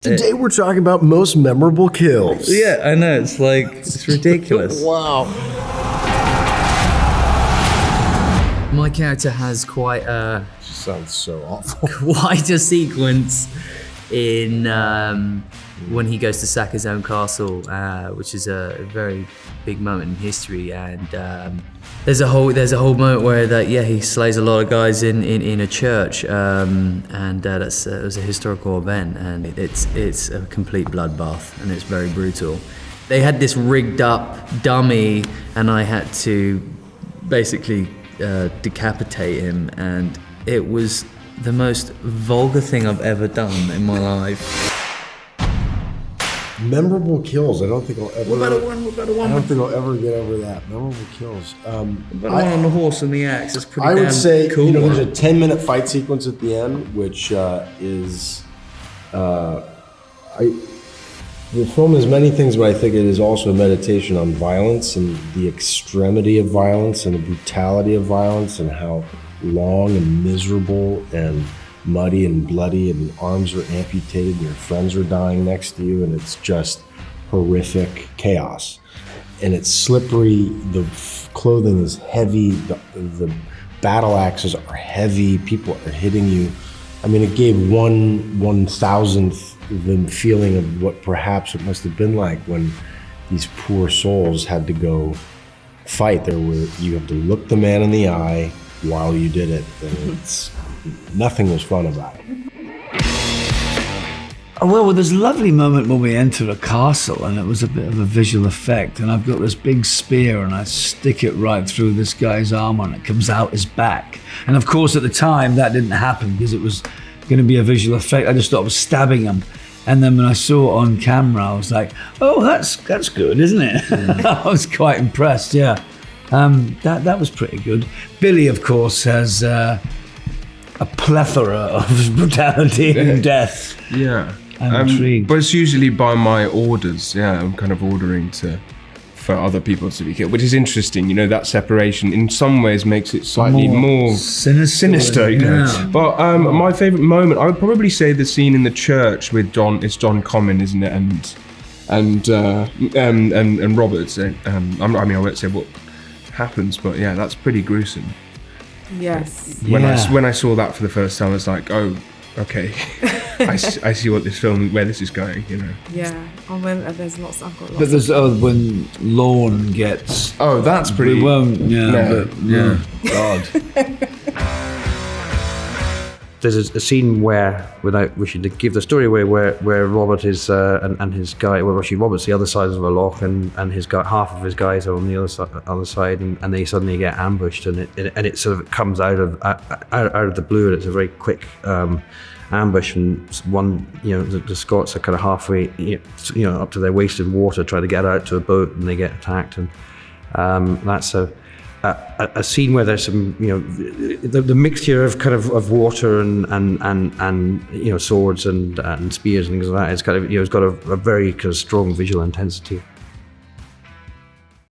Today we're talking about most memorable kills. Yeah, I know. It's like, it's ridiculous. Wow. My character has quite a Sounds so awful. quite a sequence in when he goes to sack his own castle, which is a very big moment in history. And there's a whole moment where he slays a lot of guys in a church, and it was a historical event, and it's a complete bloodbath, and it's very brutal. They had this rigged up dummy, and I had to basically decapitate him, and it was the most vulgar thing I've ever done in my life. Memorable kills. I don't think I'll ever. What about a one? I don't think I'll ever get over that. Memorable kills. But one on the horse and the axe is pretty I would damn say, cool. there's a 10-minute fight sequence at the end, which is, the film is many things, but I think it is also a meditation on violence and the extremity of violence and the brutality of violence and how long and miserable and muddy and bloody, and arms are amputated and your friends are dying next to you, and it's just horrific chaos. And it's slippery, the clothing is heavy, the battle axes are heavy, people are hitting you. I mean, it gave 1/1000th the feeling of what perhaps it must have been like when these poor souls had to go fight. You have to look the man in the eye while you did it, and nothing was fun about it. Oh, well, there's a lovely moment when we enter a castle, and it was a bit of a visual effect, and I've got this big spear and I stick it right through this guy's armor and it comes out his back. And of course at the time that didn't happen because it was going to be a visual effect. I just thought I was stabbing him. And then when I saw it on camera, I was like, oh, that's good, isn't it? I was quite impressed, yeah. That was pretty good. Billy, of course, has a plethora of brutality and death. Yeah. I'm intrigued. But it's usually by my orders. Yeah, I'm kind of ordering for other people to be killed, which is interesting. You know, that separation in some ways makes it slightly more sinister. You know. Yeah. But my favorite moment, I would probably say the scene in the church with John. It's John Comyn, isn't it? And Roberts. I won't say what happens, but yeah, that's pretty gruesome. Yes. When I saw that for the first time, I was like, oh, okay, I see where this is going, you know. Yeah. Oh, when there's lots. I've got lots. But there's when Lorne gets. Oh, that's pretty. We won't. Yeah. No, But, yeah. God. There's a scene where, without wishing to give the story away, where Robert is and his guy, well, actually Robert's the other side of the loch, and his guy, half of his guys are on the other side, and they suddenly get ambushed, and it sort of comes out of the blue, and it's a very quick ambush, and one, the Scots are kind of halfway, up to their waist in water, trying to get out to a boat, and they get attacked, and that's a scene where there's some, the mixture of kind of water and swords and spears and things like that. It's kind of, it's got a very kind of strong visual intensity.